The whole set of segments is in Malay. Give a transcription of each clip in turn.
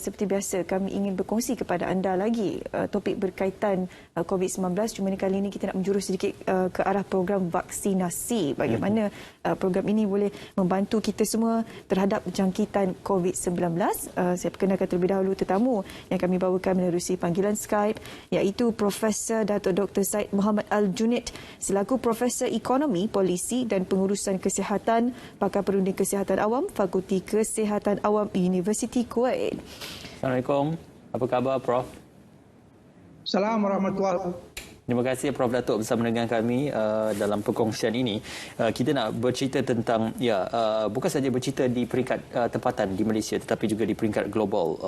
Seperti biasa kami ingin berkongsi kepada anda lagi topik berkaitan COVID-19. Cuma kali ini kita nak menjurus sedikit ke arah program vaksinasi. Bagaimana program ini boleh membantu kita semua terhadap jangkitan COVID-19. Saya perkenalkan terlebih dahulu tetamu yang kami bawakan menerusi panggilan Skype, iaitu Profesor Datuk Dr. Syed Muhammad Al-Junaid selaku Profesor Ekonomi, Polisi dan Pengurusan Kesihatan, Pakar Perunding Kesihatan Awam, Fakulti Kesihatan Awam Universiti Kuwait. Assalamualaikum. Apa khabar, Prof? Assalamualaikum warahmatullahi wabarakatuh. Terima kasih Prof Datuk bersama dengan kami dalam perkongsian ini. Kita nak bercerita tentang bukan saja bercerita di peringkat tempatan di Malaysia tetapi juga di peringkat global.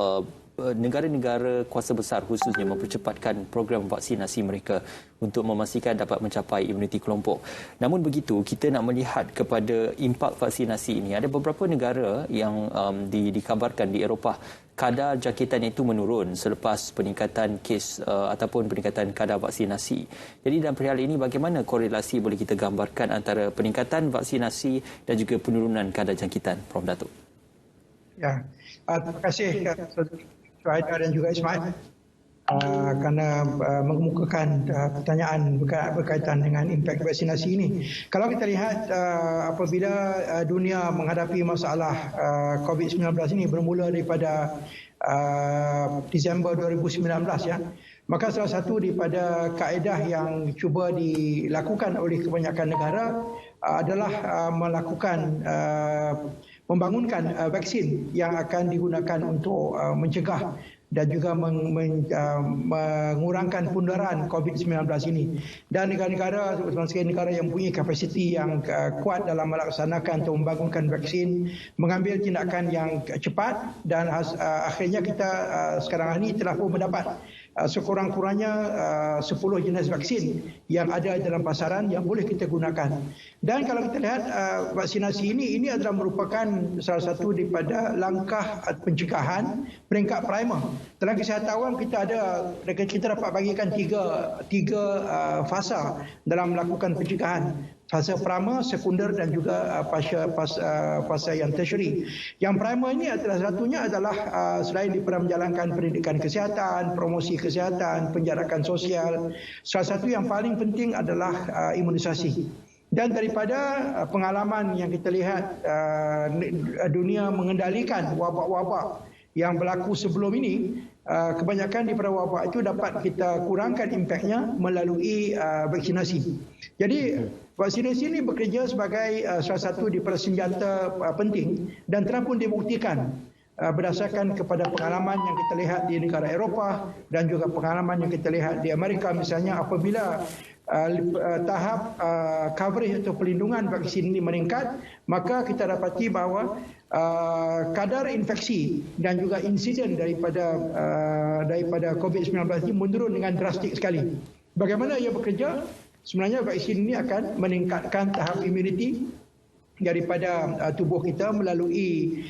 Negara-negara kuasa besar khususnya mempercepatkan program vaksinasi mereka untuk memastikan dapat mencapai imuniti kelompok. Namun begitu, kita nak melihat kepada impak vaksinasi ini. Ada beberapa negara yang dikabarkan di Eropah kadar jangkitan itu menurun selepas peningkatan kes ataupun peningkatan kadar vaksinasi. Jadi dalam perihal ini, bagaimana korelasi boleh kita gambarkan antara peningkatan vaksinasi dan juga penurunan kadar jangkitan, Prof Datuk? Ya, terima kasih Syuhaidah dan juga Ismail kerana mengemukakan pertanyaan berkaitan dengan impak vaksinasi ini. Kalau kita lihat apabila dunia menghadapi masalah COVID-19 ini bermula daripada Disember 2019 ya, maka salah satu daripada kaedah yang cuba dilakukan oleh kebanyakan negara adalah membangunkan vaksin yang akan digunakan untuk mencegah dan juga mengurangkan pundaran COVID-19 ini. Dan negara-negara, terutama sekali negara yang mempunyai kapasiti yang kuat dalam melaksanakan atau membangunkan vaksin, mengambil tindakan yang cepat dan akhirnya kita sekarang ini telah pun mendapat sekurang-kurangnya 10 jenis vaksin yang ada dalam pasaran yang boleh kita gunakan. Dan kalau kita lihat vaksinasi ini adalah merupakan salah satu daripada langkah pencegahan peringkat primer. Dalam kesihatan awam kita dapat bagikan tiga fasa dalam melakukan pencegahan. Fasa primer, sekunder dan juga fasa yang tertiary. Yang primer ini satunya adalah selain daripada menjalankan pendidikan kesihatan, promosi kesihatan, penjarakan sosial, salah satu yang paling penting adalah imunisasi. Dan daripada pengalaman yang kita lihat dunia mengendalikan wabak-wabak yang berlaku sebelum ini, kebanyakan daripada wabak itu dapat kita kurangkan impaknya melalui vaksinasi. Jadi vaksinasi ini bekerja sebagai salah satu daripada senjata penting dan telah pun dibuktikan berdasarkan kepada pengalaman yang kita lihat di negara Eropah dan juga pengalaman yang kita lihat di Amerika misalnya. Apabila tahap coverage atau pelindungan vaksin ini meningkat, maka kita dapati bahawa kadar infeksi dan juga insiden daripada COVID-19 ini menurun dengan drastik sekali. Bagaimana ia bekerja? Sebenarnya vaksin ini akan meningkatkan tahap imuniti daripada tubuh kita melalui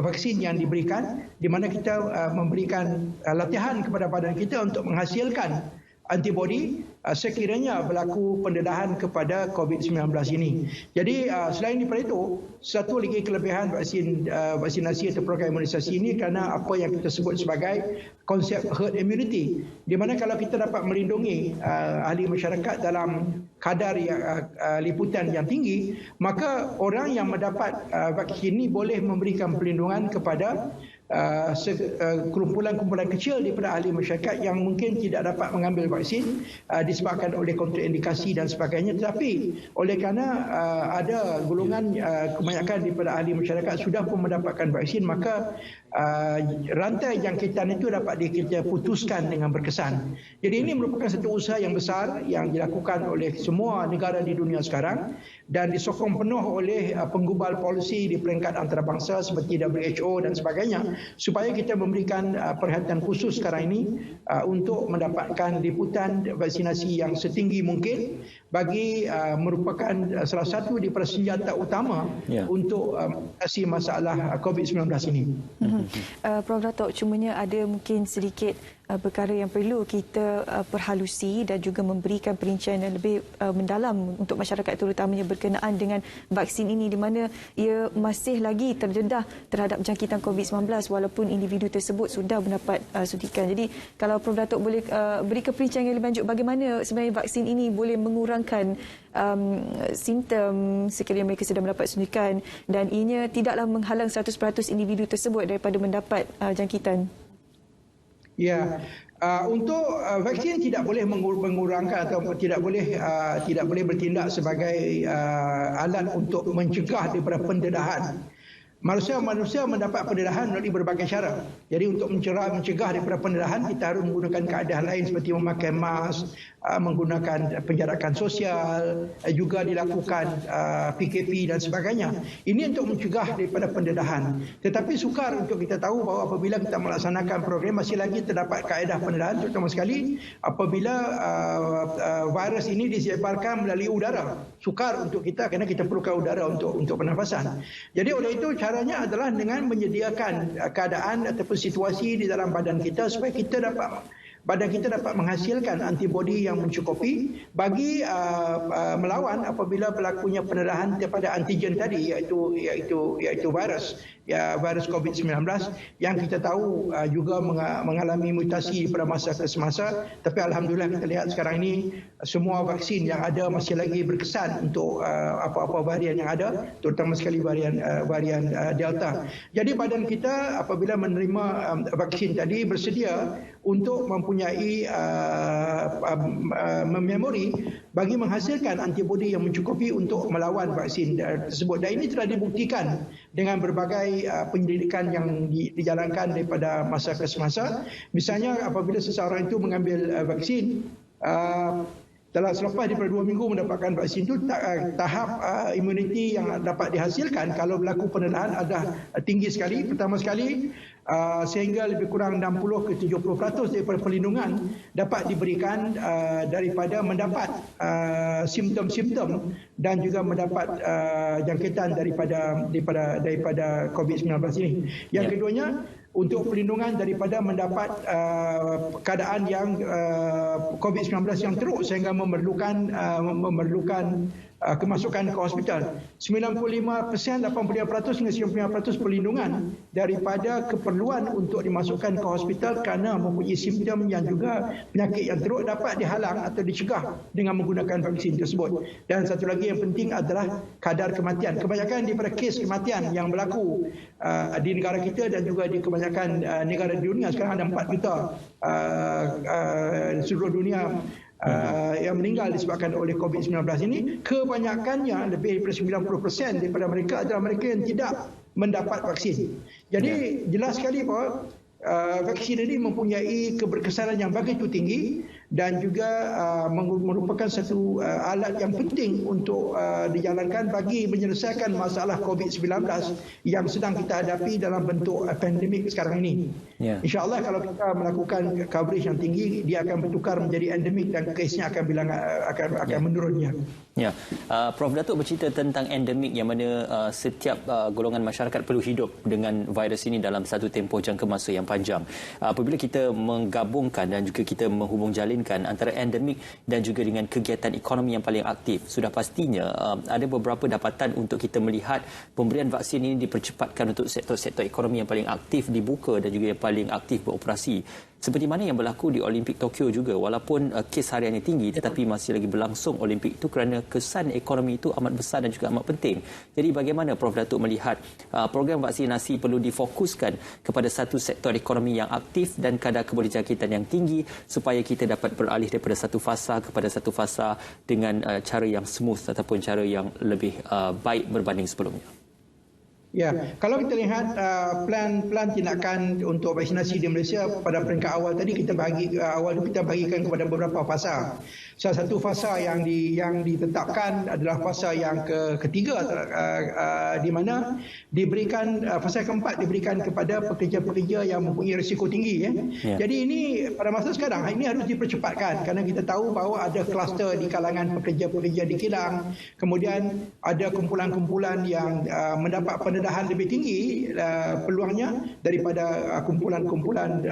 vaksin yang diberikan, di mana kita memberikan latihan kepada badan kita untuk menghasilkan antibodi sekiranya berlaku pendedahan kepada COVID-19 ini. Jadi selain daripada itu, satu lagi kelebihan vaksinasi atau program imunisasi ini kerana apa yang kita sebut sebagai konsep herd immunity, di mana kalau kita dapat melindungi ahli masyarakat dalam kadar liputan yang tinggi, maka orang yang mendapat vaksin ini boleh memberikan perlindungan kepada kumpulan-kumpulan kecil daripada ahli masyarakat yang mungkin tidak dapat mengambil vaksin disebabkan oleh kontraindikasi dan sebagainya, tetapi oleh kerana ada golongan kebanyakan daripada ahli masyarakat sudah pun mendapatkan vaksin, maka rantai jangkitan itu dapat kita putuskan dengan berkesan. Jadi ini merupakan satu usaha yang besar yang dilakukan oleh semua negara di dunia sekarang dan disokong penuh oleh penggubal polisi di peringkat antarabangsa seperti WHO dan sebagainya, supaya kita memberikan perhatian khusus sekarang ini untuk mendapatkan liputan vaksinasi yang setinggi mungkin bagi merupakan salah satu daripada senjata utama untuk mengatasi masalah COVID-19 ini. Prof Datuk, cumanya ada mungkin sedikit perkara yang perlu kita perhalusi dan juga memberikan perincian yang lebih mendalam untuk masyarakat, terutamanya berkenaan dengan vaksin ini, di mana ia masih lagi terdedah terhadap jangkitan COVID-19 walaupun individu tersebut sudah mendapat suntikan. Jadi kalau Prof Datuk boleh beri keperincian yang lebih lanjut, bagaimana sebenarnya vaksin ini boleh mengurangkan simptom sekiranya mereka sudah mendapat suntikan dan ianya tidaklah menghalang 100% individu tersebut daripada mendapat jangkitan. Ya, untuk vaksin tidak boleh mengurangkan atau tidak boleh bertindak sebagai alat untuk mencegah daripada pendedahan. Manusia mendapat pendedahan melalui berbagai cara. Jadi untuk mencegah daripada pendedahan, kita harus menggunakan keadaan lain seperti memakai mask, menggunakan penjarakan sosial, juga dilakukan PKP dan sebagainya. Ini untuk mencegah daripada pendedahan. Tetapi sukar untuk kita tahu bahawa apabila kita melaksanakan program masih lagi terdapat kaedah pendedahan, terutama sekali apabila virus ini disebarkan melalui udara. Sukar untuk kita kerana kita perlukan udara untuk pernafasan. Jadi oleh itu caranya adalah dengan menyediakan keadaan ataupun situasi di dalam badan kita supaya badan kita dapat menghasilkan antibodi yang mencukupi bagi melawan apabila berlakunya pendarahan daripada antigen tadi, iaitu virus COVID-19 yang kita tahu juga mengalami mutasi pada masa ke semasa. Tapi alhamdulillah kita lihat sekarang ini semua vaksin yang ada masih lagi berkesan untuk apa-apa varian yang ada, terutama sekali varian Delta. Jadi badan kita apabila menerima vaksin tadi bersedia untuk mempunyai memori bagi menghasilkan antibodi yang mencukupi untuk melawan vaksin tersebut. Dan ini telah dibuktikan dengan berbagai penyelidikan yang dijalankan daripada masa ke semasa. Misalnya apabila seseorang itu mengambil vaksin, selepas daripada 2 minggu mendapatkan vaksin itu, tahap imuniti yang dapat dihasilkan kalau berlaku pendedahan adalah tinggi sekali. Pertama sekali, sehingga lebih kurang 60 ke 70% daripada perlindungan dapat diberikan daripada mendapat simptom-simptom dan juga mendapat jangkitan daripada COVID-19 ini. Yang keduanya, untuk perlindungan daripada mendapat keadaan yang COVID-19 yang teruk sehingga memerlukan kemasukan ke hospital. 95%, 85% hingga 95% perlindungan daripada keperluan untuk dimasukkan ke hospital kerana mempunyai simptom yang juga penyakit yang teruk dapat dihalang atau dicegah dengan menggunakan vaksin tersebut. Dan satu lagi yang penting adalah kadar kematian. Kebanyakan daripada kes kematian yang berlaku di negara kita dan juga di kebanyakan negara di dunia, sekarang ada 4 juta seluruh dunia yang meninggal disebabkan oleh COVID-19 ini. Kebanyakannya, lebih daripada 90% daripada mereka adalah mereka yang tidak mendapat vaksin. Jadi jelas sekali bahawa vaksin ini mempunyai keberkesanan yang begitu tinggi dan juga merupakan satu alat yang penting untuk dijalankan bagi menyelesaikan masalah COVID-19 yang sedang kita hadapi dalam bentuk pandemik sekarang ini. InsyaAllah kalau kita melakukan coverage yang tinggi, dia akan bertukar menjadi endemik dan kesnya akan menurunnya. Ya, Prof Datuk bercerita tentang endemik yang mana setiap golongan masyarakat perlu hidup dengan virus ini dalam satu tempoh jangka masa yang panjang. Apabila kita menggabungkan dan juga kita menghubung jalinkan antara endemik dan juga dengan kegiatan ekonomi yang paling aktif, sudah pastinya ada beberapa dapatan untuk kita melihat pemberian vaksin ini dipercepatkan untuk sektor-sektor ekonomi yang paling aktif dibuka dan juga yang paling aktif beroperasi. Seperti mana yang berlaku di Olimpik Tokyo juga, walaupun kes hariannya tinggi tetapi masih lagi berlangsung Olimpik itu kerana kesan ekonomi itu amat besar dan juga amat penting. Jadi bagaimana Prof Datuk melihat program vaksinasi perlu difokuskan kepada satu sektor ekonomi yang aktif dan kadar kebolehjangkitan yang tinggi supaya kita dapat beralih daripada satu fasa kepada satu fasa dengan cara yang smooth ataupun cara yang lebih baik berbanding sebelumnya? Ya, kalau kita lihat plan tindakan untuk vaksinasi di Malaysia pada peringkat awal tadi, kita bagikan kepada beberapa fasa. Salah satu fasa yang ditetapkan adalah fasa yang ketiga, di mana diberikan fasa keempat diberikan kepada pekerja-pekerja yang mempunyai risiko tinggi. Jadi ini pada masa sekarang ini harus dipercepatkan kerana kita tahu bahawa ada kluster di kalangan pekerja-pekerja di kilang, kemudian ada kumpulan-kumpulan yang mendapat pendedahan lebih tinggi peluangnya daripada kumpulan-kumpulan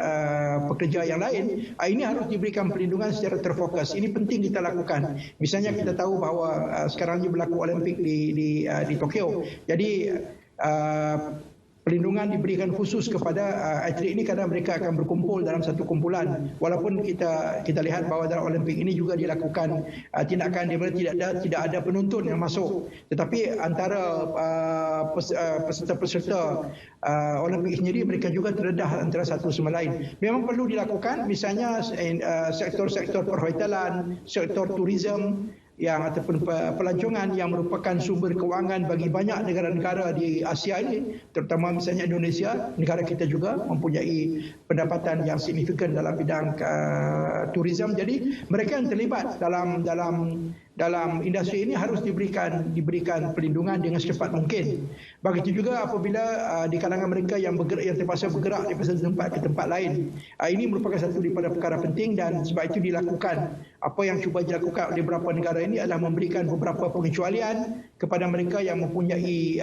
pekerja yang lain. Ini harus diberikan perlindungan secara terfokus. Ini penting kita lakukan. Misalnya kita tahu bahawa sekarang ini berlaku Olimpik di Tokyo. Jadi perlindungan diberikan khusus kepada atlet ini kerana mereka akan berkumpul dalam satu kumpulan. Walaupun kita lihat bahawa dalam Olimpik ini juga dilakukan tindakan di mana tidak ada penonton yang masuk. Tetapi antara peserta-peserta Olimpik sendiri, mereka juga terdedah antara satu sama lain. Memang perlu dilakukan, misalnya sektor-sektor perhotelan, sektor turisme ataupun pelancongan yang merupakan sumber kewangan bagi banyak negara-negara di Asia ini, terutama misalnya Indonesia, negara kita juga mempunyai pendapatan yang signifikan dalam bidang turisme. Jadi mereka yang terlibat dalam industri ini harus diberikan perlindungan dengan secepat mungkin. Begitu juga apabila di kalangan mereka yang terpaksa bergerak dari satu tempat ke tempat lain. Ini merupakan satu daripada perkara penting dan sebab itu dilakukan. Apa yang cuba dilakukan oleh beberapa negara ini adalah memberikan beberapa pengecualian kepada mereka yang mempunyai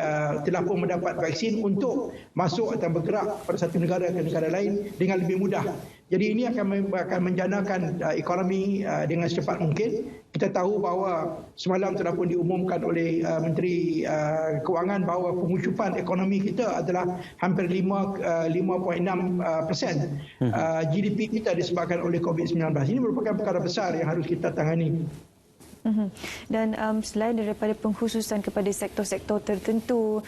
telah pun mendapat vaksin untuk masuk atau bergerak pada satu negara ke negara lain dengan lebih mudah. Jadi ini akan menjanakan ekonomi dengan secepat mungkin. Kita tahu bahawa semalam telah pun diumumkan oleh Menteri Kewangan bahawa pengucupan ekonomi kita adalah hampir 5.6% GDP kita disebabkan oleh COVID-19. Ini merupakan perkara besar yang harus kita tangani. Dan selain daripada pengkhususan kepada sektor-sektor tertentu,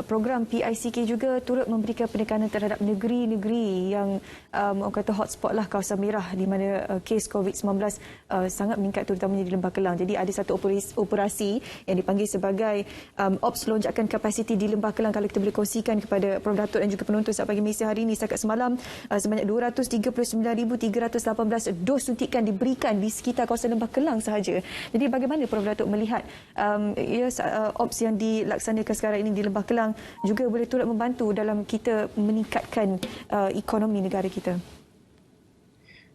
program PICK juga turut memberikan penekanan terhadap negeri-negeri yang orang kata hotspot lah, kawasan merah di mana kes COVID-19 sangat meningkat, terutamanya di Lembah Kelang. Jadi ada satu operasi yang dipanggil sebagai Ops Lonjakan Kapasiti di Lembah Kelang. Kalau kita boleh kongsikan kepada Prof. Datuk dan juga penonton saat pagi Malaysia hari ini, setakat semalam sebanyak 239,318 dos suntikan diberikan di sekitar kawasan Lembah Kelang sahaja. Jadi bagaimana Prof. Datuk melihat ops yang dilaksanakan sekarang ini di Lembah Kelang juga boleh turut membantu dalam kita meningkatkan ekonomi negara kita?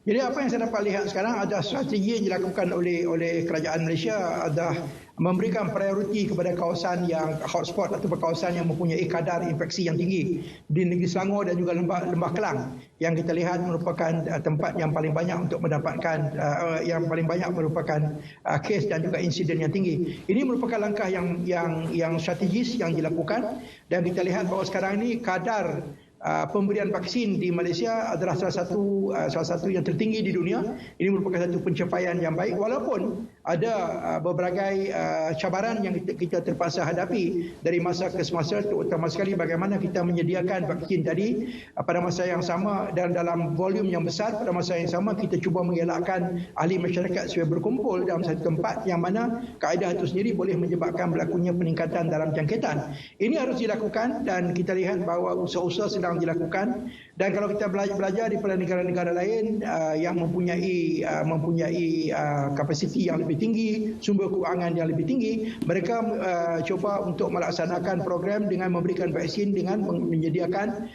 Jadi apa yang saya dapat lihat sekarang ada strategi yang dilakukan oleh kerajaan Malaysia adalah memberikan prioriti kepada kawasan yang hotspot atau kawasan yang mempunyai kadar infeksi yang tinggi di negeri Selangor dan juga Lembah Kelang, yang kita lihat merupakan tempat yang paling banyak untuk mendapatkan kes dan juga insiden yang tinggi. Ini merupakan langkah yang strategis yang dilakukan, dan kita lihat bahawa sekarang ini kadar pemberian vaksin di Malaysia adalah salah satu yang tertinggi di dunia. Ini merupakan satu pencapaian yang baik, walaupun ada berbagai cabaran yang kita terpaksa hadapi dari masa ke semasa, terutama sekali bagaimana kita menyediakan vaksin tadi pada masa yang sama dan dalam volume yang besar. Pada masa yang sama kita cuba mengelakkan ahli masyarakat supaya berkumpul dalam satu tempat yang mana kaedah itu sendiri boleh menyebabkan berlakunya peningkatan dalam jangkitan. Ini harus dilakukan dan kita lihat bahawa usaha-usaha sedang dilakukan. Dan kalau kita belajar daripada negara-negara lain yang mempunyai kapasiti yang lebih tinggi, sumber kewangan yang lebih tinggi, mereka cuba untuk melaksanakan program dengan memberikan vaksin dengan menyediakan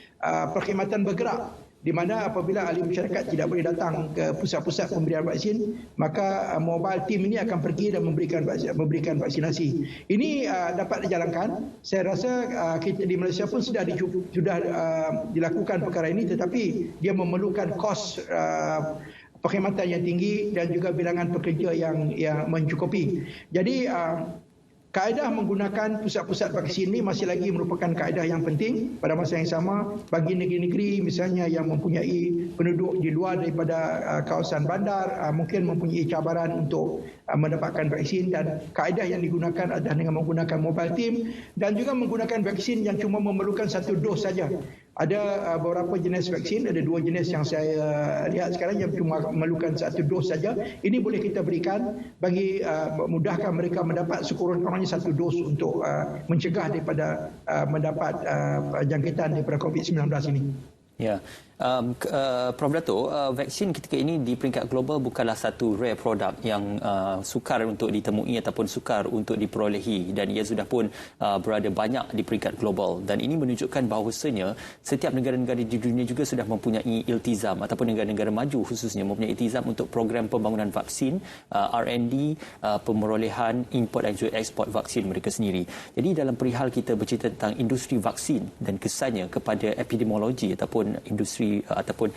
perkhidmatan bergerak, di mana apabila ahli masyarakat tidak boleh datang ke pusat-pusat pemberian vaksin, maka mobile team ini akan pergi dan memberikan vaksinasi. Ini dapat dijalankan. Saya rasa kita di Malaysia pun sudah dilakukan perkara ini, tetapi dia memerlukan kos perkhidmatan yang tinggi dan juga bilangan pekerja yang mencukupi. Jadi kaedah menggunakan pusat-pusat vaksin ini masih lagi merupakan kaedah yang penting. Pada masa yang sama, bagi negeri-negeri misalnya yang mempunyai penduduk di luar daripada kawasan bandar, mungkin mempunyai cabaran untuk mendapatkan vaksin, dan kaedah yang digunakan adalah dengan menggunakan mobile team dan juga menggunakan vaksin yang cuma memerlukan satu dos saja. Ada beberapa jenis vaksin, ada 2 jenis yang saya lihat sekarang yang cuma memerlukan satu dos saja. Ini boleh kita berikan bagi memudahkan mereka mendapat sekurang-kurangnya satu dos untuk mencegah daripada mendapat jangkitan daripada COVID-19 ini. Ya, Prof. Dato', vaksin ketika ini di peringkat global bukanlah satu rare produk yang sukar untuk ditemui ataupun sukar untuk diperolehi, dan ia sudah pun berada banyak di peringkat global, dan ini menunjukkan bahawasanya setiap negara-negara di dunia juga sudah mempunyai iltizam, ataupun negara-negara maju khususnya mempunyai iltizam untuk program pembangunan vaksin, R&D, pemerolehan, import dan juga ekspor vaksin mereka sendiri. Jadi dalam perihal kita bercerita tentang industri vaksin dan kesannya kepada epidemiologi ataupun industri ataupun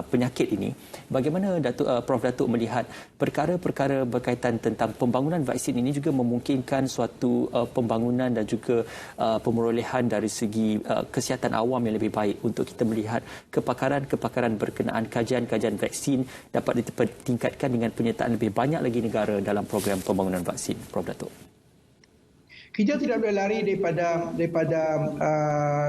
penyakit ini, bagaimana Prof. Datuk melihat perkara-perkara berkaitan tentang pembangunan vaksin ini juga memungkinkan suatu pembangunan dan juga pemerolehan dari segi kesihatan awam yang lebih baik untuk kita melihat kepakaran-kepakaran berkenaan kajian-kajian vaksin dapat ditingkatkan dengan penyertaan lebih banyak lagi negara dalam program pembangunan vaksin, Prof. Datuk? Kita tidak boleh lari daripada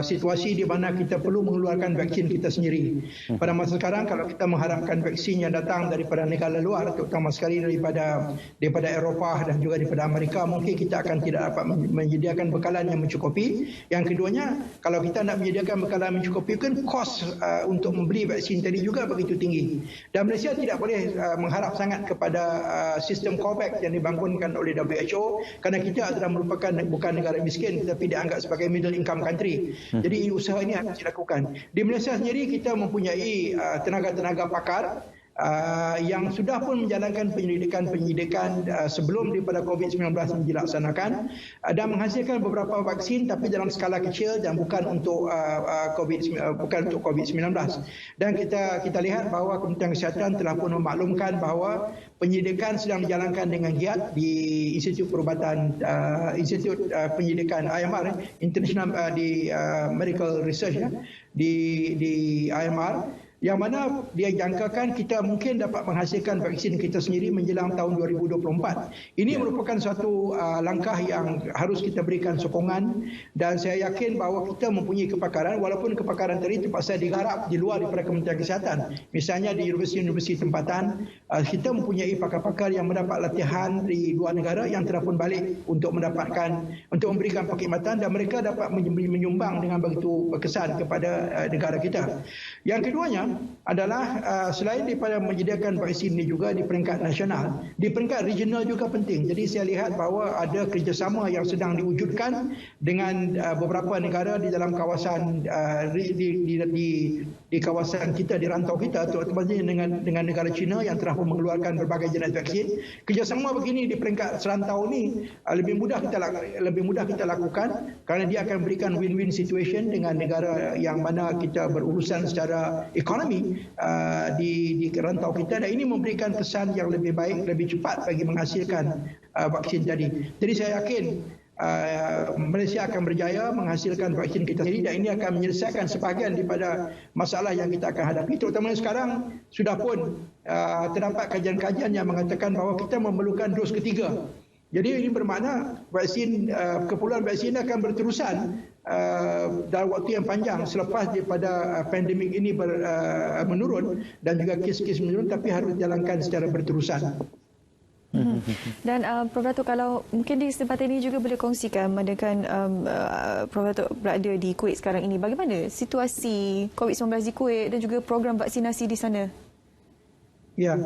situasi di mana kita perlu mengeluarkan vaksin kita sendiri. Pada masa sekarang, kalau kita mengharapkan vaksin yang datang daripada negara luar, terutama sekali daripada Eropah dan juga daripada Amerika, mungkin kita akan tidak dapat menyediakan bekalan yang mencukupi. Yang keduanya, kalau kita nak menyediakan bekalan yang mencukupi, kan kos untuk membeli vaksin tadi juga begitu tinggi. Dan Malaysia tidak boleh mengharap sangat kepada sistem COVAX yang dibangunkan oleh WHO, kerana kita adalah merupakan bukan negara miskin tetapi dianggap sebagai middle income country. Jadi usaha ini harus dilakukan. Di Malaysia sendiri kita mempunyai tenaga-tenaga pakar yang sudah pun menjalankan penyelidikan sebelum daripada COVID-19 ini dilaksanakan dan menghasilkan beberapa vaksin, tapi dalam skala kecil dan bukan untuk COVID-19. Dan kita lihat bahawa Kementerian Kesihatan telah pun memaklumkan bahawa penyelidikan sedang dijalankan dengan giat di Institut Penyelidikan IMR, International di Medical Research di IMR, yang mana dia jangkakan kita mungkin dapat menghasilkan vaksin kita sendiri menjelang tahun 2024. Ini merupakan suatu langkah yang harus kita berikan sokongan, dan saya yakin bahawa kita mempunyai kepakaran, walaupun kepakaran tadi terpaksa digarap di luar daripada Kementerian Kesihatan. Misalnya di universiti-universiti tempatan, kita mempunyai pakar-pakar yang mendapat latihan di luar negara yang telah pun balik untuk memberikan perkhidmatan, dan mereka dapat menyumbang dengan begitu berkesan kepada negara kita. Yang keduanya adalah selain daripada menyediakan vaksin ini juga di peringkat nasional, di peringkat regional juga penting. Jadi saya lihat bahawa ada kerjasama yang sedang diwujudkan dengan beberapa negara di dalam kawasan di kawasan kita, di rantau kita, terutamanya dengan negara China yang telah mengeluarkan berbagai jenis vaksin. Kerjasama begini di peringkat serantau ini lebih mudah kita lakukan kerana dia akan berikan win-win situation dengan negara yang mana kita berurusan secara ekonomi di rantau kita, dan ini memberikan kesan yang lebih baik, lebih cepat bagi menghasilkan vaksin tadi. Jadi saya yakin Malaysia akan berjaya menghasilkan vaksin kita sendiri, dan ini akan menyelesaikan sebahagian daripada masalah yang kita akan hadapi. Terutama sekarang sudah pun terdapat kajian-kajian yang mengatakan bahawa kita memerlukan dos ketiga. Jadi ini bermakna keperluan vaksin akan berterusan dalam waktu yang panjang selepas daripada pandemik ini menurun dan juga kes-kes menurun, tapi harus dijalankan secara berterusan. Dan Prof. Datuk, kalau mungkin di kesempatan ini juga boleh kongsikan, mandakan Prof. Datuk berada di Kuwait sekarang ini, bagaimana situasi COVID-19 di Kuwait dan juga program vaksinasi di sana? Ya,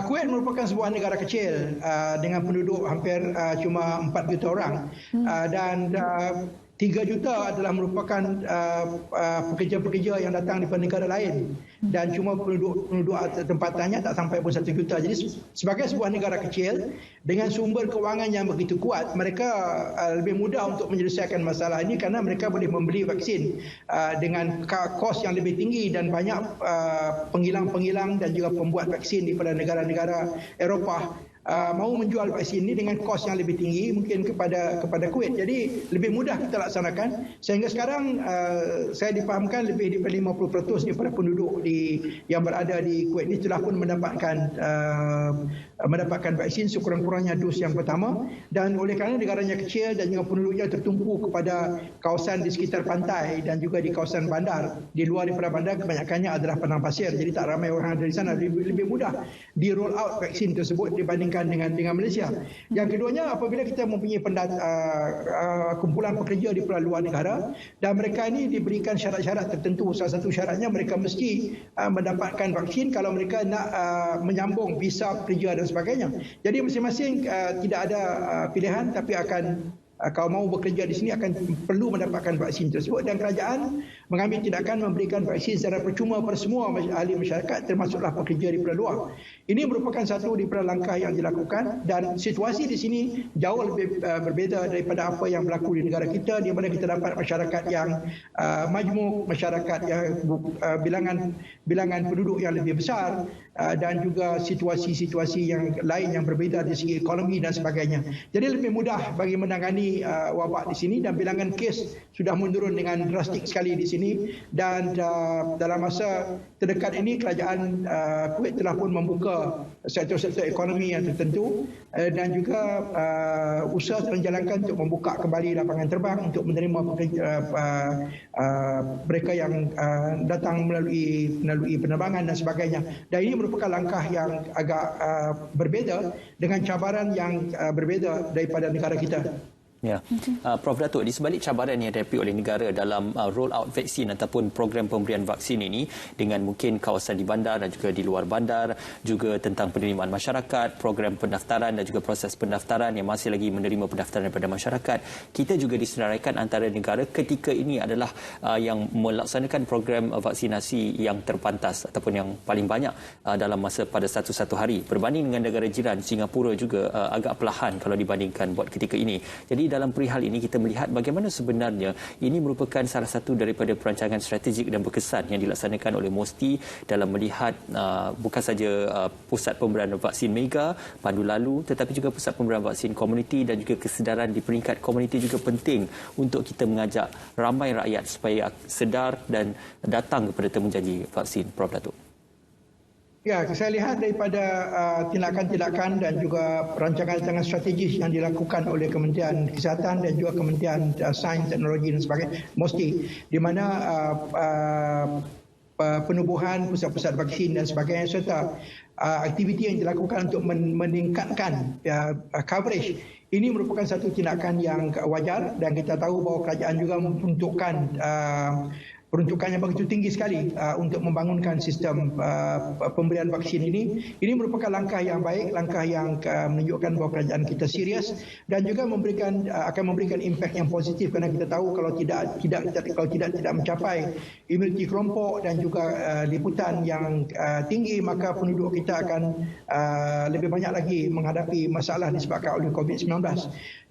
Kuwait merupakan sebuah negara kecil dengan penduduk hampir cuma 4 juta orang, dan 3 juta adalah merupakan pekerja-pekerja yang datang daripada negara lain, dan cuma penduduk tempatannya tak sampai pun 1 juta. Jadi sebagai sebuah negara kecil dengan sumber kewangan yang begitu kuat, mereka lebih mudah untuk menyelesaikan masalah ini kerana mereka boleh membeli vaksin dengan kos yang lebih tinggi, dan banyak penghilang-penghilang dan juga pembuat vaksin daripada negara-negara Eropah mahu menjual vaksin ini dengan kos yang lebih tinggi mungkin kepada Kuwait. Jadi lebih mudah kita laksanakan, sehingga sekarang saya difahamkan lebih daripada 50% daripada penduduk yang berada di Kuwait ini telah pun mendapatkan vaksin sekurang-kurangnya dos yang pertama. Dan oleh kerana negaranya kecil dan juga penduduknya tertumpu kepada kawasan di sekitar pantai dan juga di kawasan bandar, di luar daripada bandar kebanyakannya adalah padang pasir, jadi tak ramai orang dari sana, lebih mudah di roll out vaksin tersebut dibanding dibandingkan dengan Malaysia. Yang keduanya, apabila kita mempunyai kumpulan pekerja di luar negara dan mereka ini diberikan syarat-syarat tertentu. Salah satu syaratnya mereka mesti mendapatkan vaksin kalau mereka nak menyambung visa pekerja dan sebagainya. Jadi masing-masing tidak ada pilihan, tapi akan kalau mau bekerja di sini akan perlu mendapatkan vaksin tersebut, dan kerajaan mengambil tindakan memberikan vaksin secara percuma kepada semua ahli masyarakat termasuklah pekerja di luar. Ini merupakan satu daripada langkah yang dilakukan, dan situasi di sini jauh lebih berbeza daripada apa yang berlaku di negara kita, di mana kita dapat masyarakat yang majmuk, masyarakat yang bilangan penduduk yang lebih besar, dan juga situasi-situasi yang lain yang berbeza dari segi ekonomi dan sebagainya. Jadi lebih mudah bagi menangani wabak di sini, dan bilangan kes sudah menurun dengan drastik sekali di sini, dan dalam masa terdekat ini kerajaan Kuwait telah pun membuka sektor-sektor ekonomi yang tertentu, dan juga usaha telah dijalankan untuk membuka kembali lapangan terbang untuk menerima mereka yang datang melalui penerbangan dan sebagainya. Dan ini merupakan langkah yang agak berbeza dengan cabaran yang berbeza daripada negara kita. Ya, Prof Datuk, di sebalik cabaran yang dihadapi oleh negara dalam roll out vaksin ataupun program pemberian vaksin ini, dengan mungkin kawasan di bandar dan juga di luar bandar, juga tentang penerimaan masyarakat, program pendaftaran dan juga proses pendaftaran yang masih lagi menerima pendaftaran daripada masyarakat, kita juga disenaraikan antara negara ketika ini adalah yang melaksanakan program vaksinasi yang terpantas ataupun yang paling banyak dalam masa pada satu hari, berbanding dengan negara jiran. Singapura juga agak perlahan kalau dibandingkan buat ketika ini. Jadi dalam perihal ini kita melihat bagaimana sebenarnya ini merupakan salah satu daripada perancangan strategik dan berkesan yang dilaksanakan oleh MOSTI dalam melihat bukan saja pusat pemberian vaksin mega pandu lalu, tetapi juga pusat pemberian vaksin komuniti, dan juga kesedaran di peringkat komuniti juga penting untuk kita mengajak ramai rakyat supaya sedar dan datang kepada temujanji vaksin. Prof Datuk. Ya, saya lihat daripada tindakan-tindakan dan juga rancangan-rancangan strategis yang dilakukan oleh Kementerian Kesihatan dan juga Kementerian Sains, Teknologi dan sebagainya, MOSTI, di mana penubuhan pusat-pusat vaksin dan sebagainya, serta aktiviti yang dilakukan untuk meningkatkan coverage, ini merupakan satu tindakan yang wajar, dan kita tahu bahawa kerajaan juga peruntukannya begitu tinggi sekali untuk membangunkan sistem pemberian vaksin ini. Ini merupakan langkah yang baik, langkah yang menunjukkan bahawa kerajaan kita serius, dan juga akan memberikan impak yang positif, kerana kita tahu kalau tidak mencapai imuniti kelompok dan juga liputan yang tinggi, maka penduduk kita akan lebih banyak lagi menghadapi masalah disebabkan oleh COVID-19.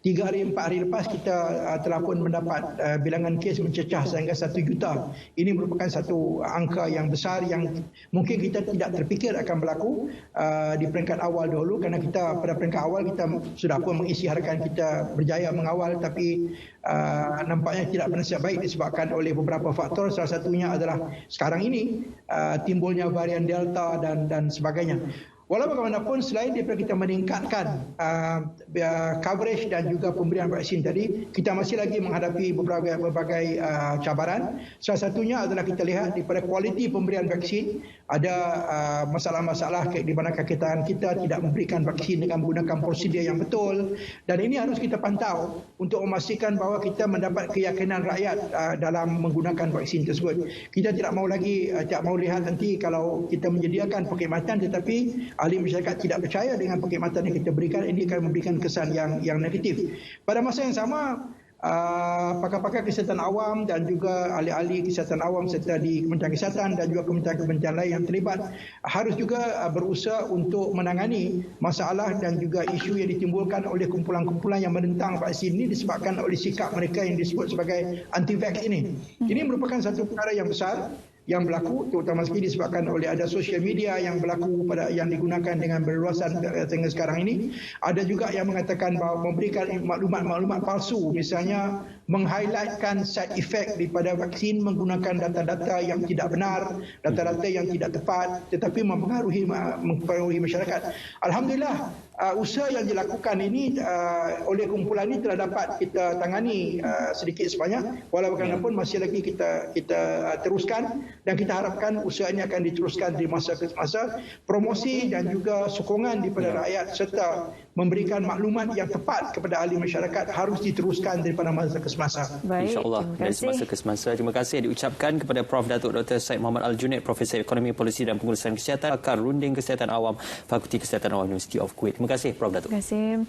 3 hari 4 hari lepas kita telah pun mendapat bilangan kes mencecah sehingga 1 juta. Ini merupakan satu angka yang besar yang mungkin kita tidak terfikir akan berlaku di peringkat awal dahulu, kerana kita pada peringkat awal kita sudah pun mengisytiharkan kita berjaya mengawal, tapi nampaknya tidak bernasib baik disebabkan oleh beberapa faktor. Salah satunya adalah sekarang ini timbulnya varian Delta dan sebagainya. Walau bagaimanapun, selain daripada kita meningkatkan coverage dan juga pemberian vaksin tadi, kita masih lagi menghadapi berbagai cabaran. Salah satunya adalah kita lihat daripada kualiti pemberian vaksin. Ada masalah-masalah di mana kita tidak memberikan vaksin dengan menggunakan prosedur yang betul, dan ini harus kita pantau untuk memastikan bahawa kita mendapat keyakinan rakyat dalam menggunakan vaksin tersebut. Kita tidak mahu lihat nanti kalau kita menyediakan perkhidmatan tetapi ahli masyarakat tidak percaya dengan perkhidmatan yang kita berikan, ini akan memberikan kesan yang negatif. Pada masa yang sama, pakar-pakar kesihatan awam dan juga ahli-ahli kesihatan awam serta di Kementerian Kesihatan dan juga kementerian-kementerian lain yang terlibat harus juga berusaha untuk menangani masalah dan juga isu yang ditimbulkan oleh kumpulan-kumpulan yang menentang vaksin ini disebabkan oleh sikap mereka yang disebut sebagai anti-vax ini. Ini merupakan satu perkara yang besar yang berlaku, terutama sekali disebabkan oleh ada sosial media yang berlaku yang digunakan dengan berluasan sehingga sekarang ini. Ada juga yang mengatakan bahawa memberikan maklumat palsu, misalnya meng-highlightkan side effect daripada vaksin menggunakan data-data yang tidak benar, data-data yang tidak tepat, tetapi mempengaruhi masyarakat. Alhamdulillah, usaha yang dilakukan ini oleh kumpulan ini telah dapat kita tangani sedikit sebanyak, walau bagaimanapun masih lagi kita teruskan, dan kita harapkan usaha ini akan diteruskan di masa ke masa. Promosi dan juga sokongan daripada rakyat serta memberikan maklumat yang tepat kepada ahli masyarakat harus diteruskan daripada masa ke semasa. Baik, InsyaAllah terima dari kasih. semasa ke semasa. Terima kasih yang diucapkan kepada Prof. Datuk Dr. Syed Muhammad Al-Junaid, Profesor Ekonomi Polisi dan Pengurusan Kesihatan, Pakar Runding Kesihatan Awam, Fakulti Kesihatan Awam University of Kuwait. Terima kasih Prof. Datuk. Terima kasih.